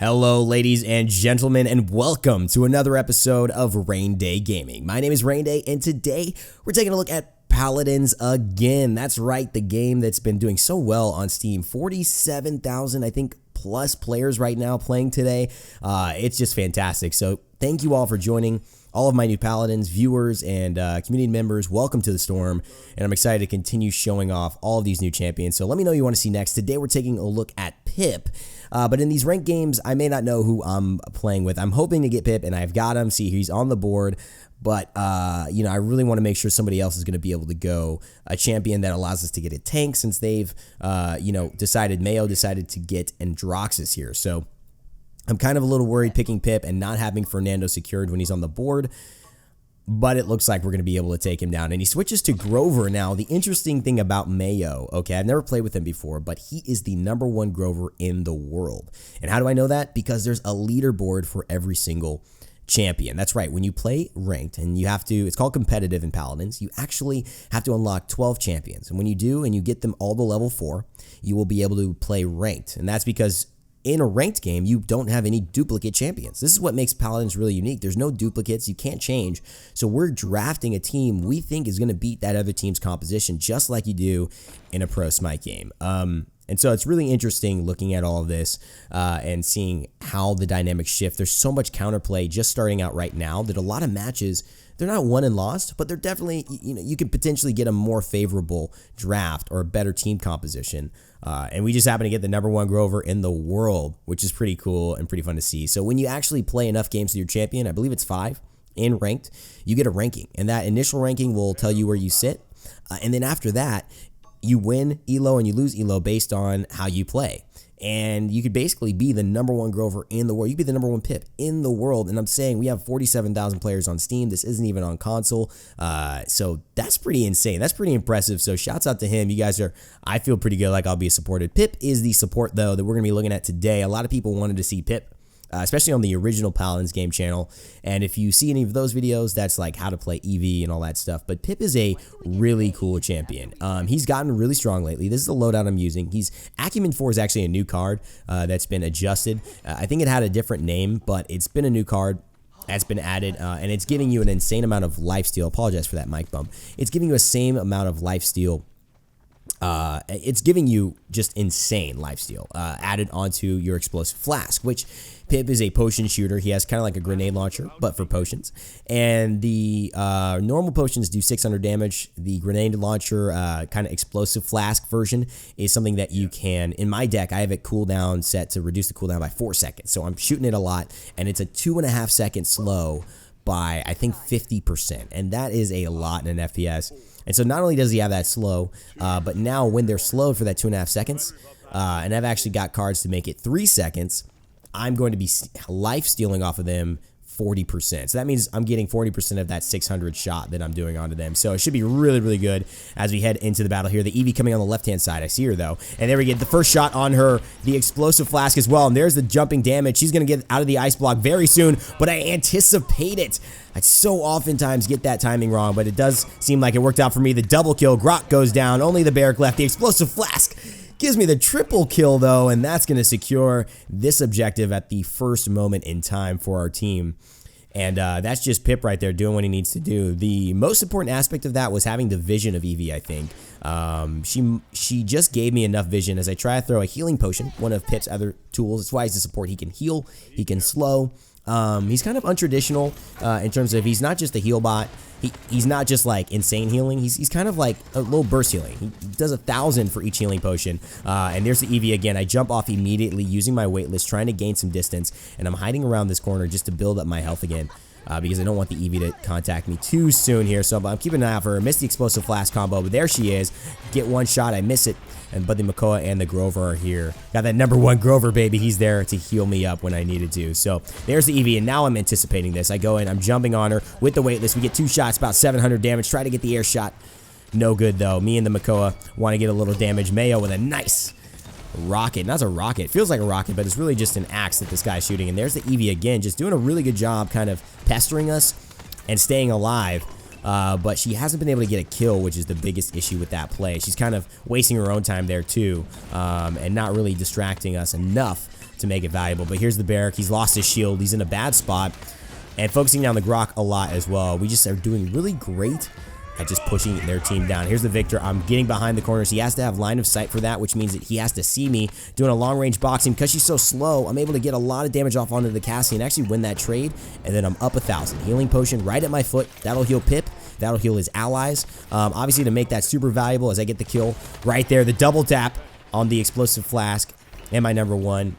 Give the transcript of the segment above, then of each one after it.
Hello, ladies and gentlemen, and welcome to another episode of Raynday Gaming. My name is Raynday, and today we're taking a look at Paladins again. That's right, the game that's been doing so well on Steam. 47,000, I think, plus players right now playing today. It's just fantastic. So thank you all for joining. All of my new Paladins, viewers, and community members, welcome to the storm, and I'm excited to continue showing off all of these new champions. So let me know what you want to see next. Today we're taking a look at Pip, but in these ranked games, I may not know who I'm playing with. I'm hoping to get Pip, and I've got him. See, he's on the board, but you know, I really want to make sure somebody else is going to be able to go a champion that allows us to get a tank, since they've, you know, Mayo decided to get Androxus here. So I'm kind of a little worried picking Pip and not having Fernando secured when he's on the board, but it looks like we're going to be able to take him down. And he switches to Grover now. The interesting thing about Mayo, okay, I've never played with him before, but he is the #1 Grover in the world. And how do I know that? Because there's a leaderboard for every single champion. That's right. When you play ranked, and you have to, it's called competitive in Paladins, you actually have to unlock 12 champions. And when you do, and you get them all to level 4, you will be able to play ranked. And that's because in a ranked game, you don't have any duplicate champions. This is what makes Paladins really unique. There's no duplicates. You can't change. So we're drafting a team we think is going to beat that other team's composition, just like you do in a pro Smite game. And so it's really interesting looking at all of this and seeing how the dynamics shift. There's so much counterplay just starting out right now that a lot of matches, they're not won and lost, but they're definitely, you know, you could potentially get a more favorable draft or a better team composition. And we just happen to get the #1 Grover in the world, which is pretty cool and pretty fun to see. So when you actually play enough games with your champion, I believe it's 5 in ranked, you get a ranking. And that initial ranking will tell you where you sit. And then after that, you win ELO and you lose ELO based on how you play. And you could basically be the #1 Grover in the world. You could be the #1 Pip in the world. And I'm saying we have 47,000 players on Steam. This isn't even on console. So that's pretty insane. That's pretty impressive. So shouts out to him. You guys are, I feel pretty good, like I'll be supported. Pip is the support, though, that we're going to be looking at today. A lot of people wanted to see Pip, especially on the original Paladins game channel. And if you see any of those videos, that's like how to play EV and all that stuff. But Pip is a really cool champion. He's gotten really strong lately. This is the loadout I'm using. Acumen 4 is actually a new card that's been adjusted. I think it had a different name, but it's been a new card that's been added, and it's giving you an insane amount of lifesteal. Apologize for that mic bump. It's giving you a same amount of lifesteal. It's giving you just insane lifesteal added onto your explosive flask, which Pip is a potion shooter. He has kind of like a grenade launcher, but for potions. And the normal potions do 600 damage. The grenade launcher kind of explosive flask version is something that you can, in my deck, I have it cooldown set to reduce the cooldown by 4 seconds. So I'm shooting it a lot, and it's a 2.5 second slow by, I think, 50%. And that is a lot in an FPS. And so not only does he have that slow, but now when they're slowed for that 2.5 seconds, and I've actually got cards to make it 3 seconds, I'm going to be life stealing off of them 40%. So that means I'm getting 40% of that 600 shot that I'm doing onto them. So it should be really, really good as we head into the battle here. The Eevee coming on the left-hand side. I see her, though. And there we get the first shot on her, the explosive flask as well. And there's the jumping damage. She's going to get out of the ice block very soon, but I anticipate it. I so oftentimes get that timing wrong, but it does seem like it worked out for me. The double kill. Grok goes down. Only the Barrack left. The explosive flask gives me the triple kill, though, and that's going to secure this objective at the first moment in time for our team. And that's just Pip right there doing what he needs to do. The most important aspect of that was having the vision of Eevee, I think. She just gave me enough vision as I try to throw a healing potion, one of Pip's other tools. That's why he's a support. He can heal, he can slow. He's kind of untraditional in terms of he's not just a heal bot. He's not just like insane healing. He's kind of like a little burst healing. He does 1,000 for each healing potion. And there's the Eevee again. I jump off immediately using my weightless, trying to gain some distance. And I'm hiding around this corner just to build up my health again. Because I don't want the Eevee to contact me too soon here. So I'm keeping an eye out for her. Miss the explosive flask combo, but there she is. Get one shot, I miss it. But the Makoa and the Grover are here. Got that #1 Grover, baby. He's there to heal me up when I needed to. So there's the Eevee, and now I'm anticipating this. I go in, I'm jumping on her with the weightless. We get 2 shots, about 700 damage. Try to get the air shot. No good, though. Me and the Makoa want to get a little damage. Mayo with a nice rocket. Not a rocket. It feels like a rocket, but it's really just an axe that this guy's shooting. And there's the Eevee again, just doing a really good job kind of pestering us and staying alive. but she hasn't been able to get a kill, which is the biggest issue with that play. She's kind of wasting her own time there too, and not really distracting us enough to make it valuable. But here's the Barrack. He's lost his shield. He's in a bad spot, and focusing down the Grok a lot as well. We just are doing really great at just pushing their team down. Here's the Victor. I'm getting behind the corners. He has to have line of sight for that, which means that he has to see me doing a long-range boxing. Because she's so slow, I'm able to get a lot of damage off onto the Cassie and actually win that trade, and then I'm up 1,000. Healing potion right at my foot. That'll heal Pip. That'll heal his allies. Obviously, to make that super valuable as I get the kill right there, the double tap on the explosive flask, and my number one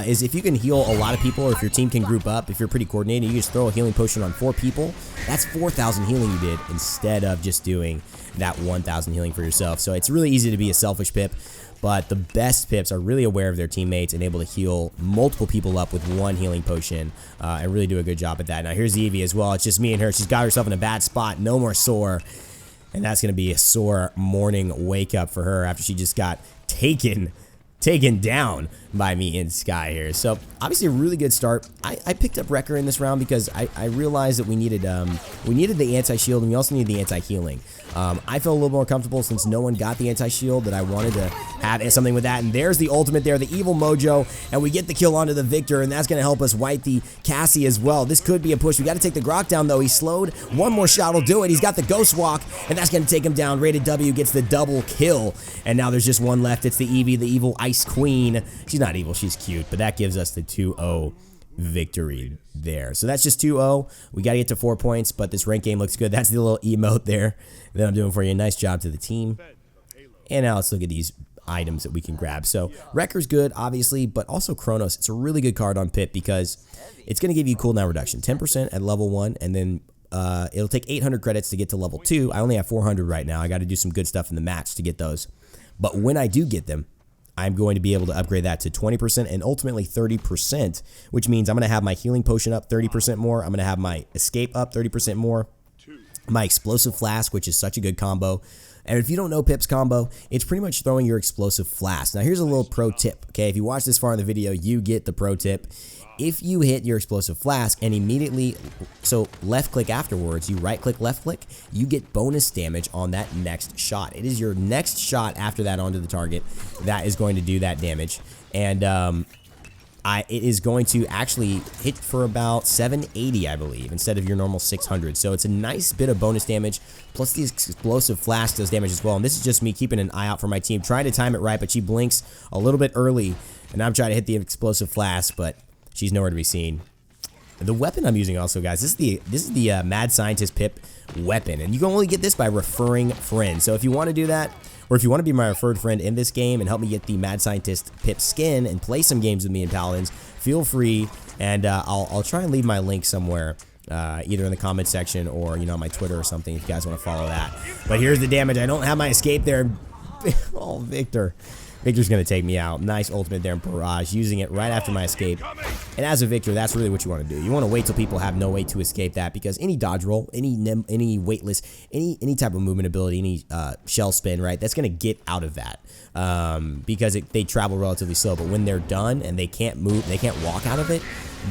is if you can heal a lot of people, or if your team can group up, if you're pretty coordinated, you just throw a healing potion on 4 people. That's 4,000 healing you did instead of just doing that 1,000 healing for yourself. So it's really easy to be a selfish Pip, but the best Pips are really aware of their teammates and able to heal multiple people up with 1 healing potion and really do a good job at that. Now here's Evie as well. It's just me and her. She's got herself in a bad spot. No more sore. And that's going to be a sore morning wake up for her after she just got taken down by me in Sky here. So obviously a really good start. I picked up Wrecker in this round because I realized that we needed the anti-shield, and we also needed the anti-healing. I felt a little more comfortable since no one got the anti-shield that I wanted to have something with that. And there's the ultimate there, the evil mojo, and we get the kill onto the Victor, and that's going to help us wipe the Cassie as well. This could be a push. We got to take the Grok down though. He's slowed. One more shot will do it. He's got the Ghost Walk, and that's going to take him down. Rated W gets the double kill, and now there's just one left. It's the Evie, the evil Ice Queen. She's not evil, she's cute, but that gives us the 2-0 victory there. So that's just 2-0. We got to get to 4 points, but this rank game looks good. That's the little emote there that I'm doing for you. Nice job to the team. And now let's look at these items that we can grab. So Wrecker's good, obviously, but also Chronos. It's a really good card on Pip because it's going to give you cooldown reduction, 10% at level 1, and then it'll take 800 credits to get to level 2. I only have 400 right now. I got to do some good stuff in the match to get those. But when I do get them, I'm going to be able to upgrade that to 20% and ultimately 30%, which means I'm going to have my healing potion up 30% more. I'm going to have my escape up 30% more. My explosive flask, which is such a good combo. And if you don't know Pip's combo, it's pretty much throwing your explosive flask. Now here's a little pro tip, okay? If you watch this far in the video, you get the pro tip. If you hit your explosive flask and immediately, so left click afterwards, you right click, left click, you get bonus damage on that next shot. It is your next shot after that onto the target that is going to do that damage. And it is going to actually hit for about 780, I believe, instead of your normal 600. So it's a nice bit of bonus damage, plus the explosive flask does damage as well. And this is just me keeping an eye out for my team, trying to time it right, but she blinks a little bit early, and I'm trying to hit the explosive flask, but she's nowhere to be seen. The weapon I'm using also, guys, this is the Mad Scientist Pip Weapon, and you can only get this by referring friends. So if you want to do that, or if you want to be my referred friend in this game and help me get the Mad Scientist Pip skin and play some games with me in Paladins, feel free, and I'll try and leave my link somewhere, either in the comment section or, you know, on my Twitter or something if you guys want to follow that. But here's the damage. I don't have my escape there. Oh, Victor. Victor's going to take me out. Nice ultimate there in Barrage, using it right after my escape. And as a Victor, that's really what you want to do. You want to wait till people have no way to escape that, because any dodge roll, any weightless, any type of movement ability, any shell spin, right, that's going to get out of that because they travel relatively slow. But when they're done and they can't move, they can't walk out of it,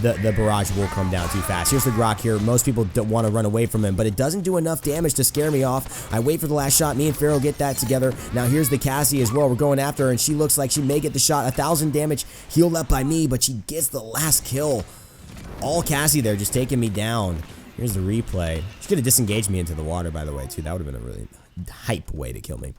the barrage will come down too fast. Here's the Grok here. Most people don't want to run away from him, but it doesn't do enough damage to scare me off. I wait for the last shot. Me and Pharaoh get that together. Now here's the Cassie as well. We're going after her, and she looks like she may get the shot. 1,000 damage healed up by me, but she gets the last kill. All Cassie there, just taking me down. Here's the replay. She could have disengaged me into the water, by the way, too. That would have been a really hype way to kill me.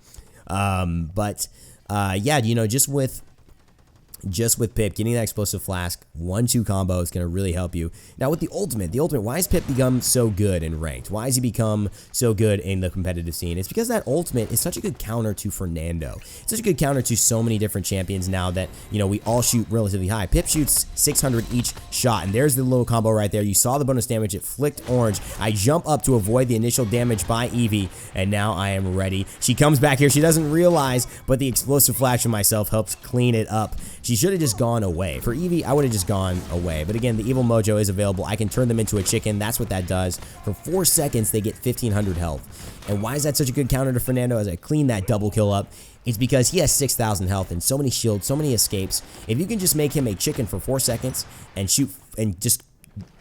Yeah, you know, just with Pip, getting that explosive flask, 1-2 combo is going to really help you. Now with the ultimate, why has Pip become so good in ranked? Why has he become so good in the competitive scene? It's because that ultimate is such a good counter to Fernando. It's such a good counter to so many different champions now that, you know, we all shoot relatively high. Pip shoots 600 each shot, and there's the little combo right there. You saw the bonus damage. It flicked orange. I jump up to avoid the initial damage by Evie, and now I am ready. She comes back here. She doesn't realize, but the explosive flash of myself helps clean it up. She should have just gone away. For Evie, I would have just gone away. But again, the evil mojo is available. I can turn them into a chicken. That's what that does. For 4 seconds, they get 1,500 health. And why is that such a good counter to Fernando as I clean that double kill up? It's because he has 6,000 health and so many shields, so many escapes. If you can just make him a chicken for 4 seconds and shoot and just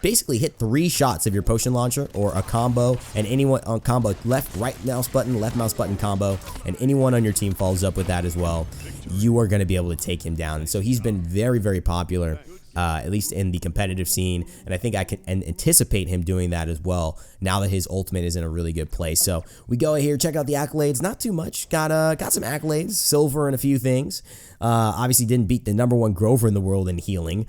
basically hit 3 shots of your potion launcher or a combo, and anyone on combo right mouse button combo, and anyone on your team follows up with that as well, you are going to be able to take him down. And so he's been very, very popular, at least in the competitive scene, and I think I can anticipate him doing that as well now that his ultimate is in a really good place. So we go here, check out the accolades. Not too much. Got some accolades, silver and a few things. Obviously didn't beat the #1 Grover in the world in healing.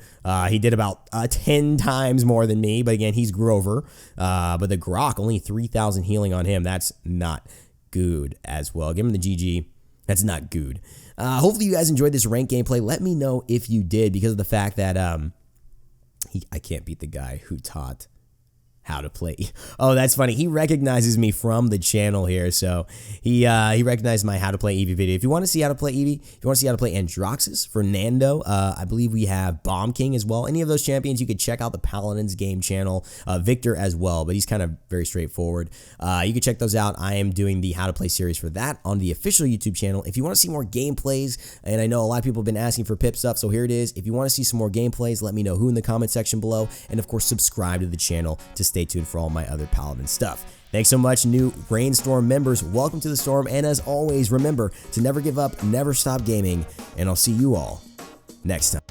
He did about 10 times more than me, but again, he's Grover. But the Grok, only 3,000 healing on him. That's not good as well. Give him the GG. That's not good. Hopefully you guys enjoyed this ranked gameplay. Let me know if you did, because of the fact that I can't beat the guy who taught how to play. Oh, that's funny. He recognizes me from the channel here, so he recognized my how to play Eevee video. If you want to see how to play Eevee, if you want to see how to play Androxus, Fernando, I believe we have Bomb King as well. Any of those champions, you could check out the Paladins game channel. Victor as well, but he's kind of very straightforward. You can check those out. I am doing the how to play series for that on the official YouTube channel. If you want to see more gameplays, and I know a lot of people have been asking for Pip stuff, so here it is. If you want to see some more gameplays, let me know who in the comment section below, and of course subscribe to the channel to stay tuned for all my other Paladin stuff. Thanks so much, new Rainstorm members. Welcome to the storm, and as always, remember to never give up, never stop gaming, and I'll see you all next time.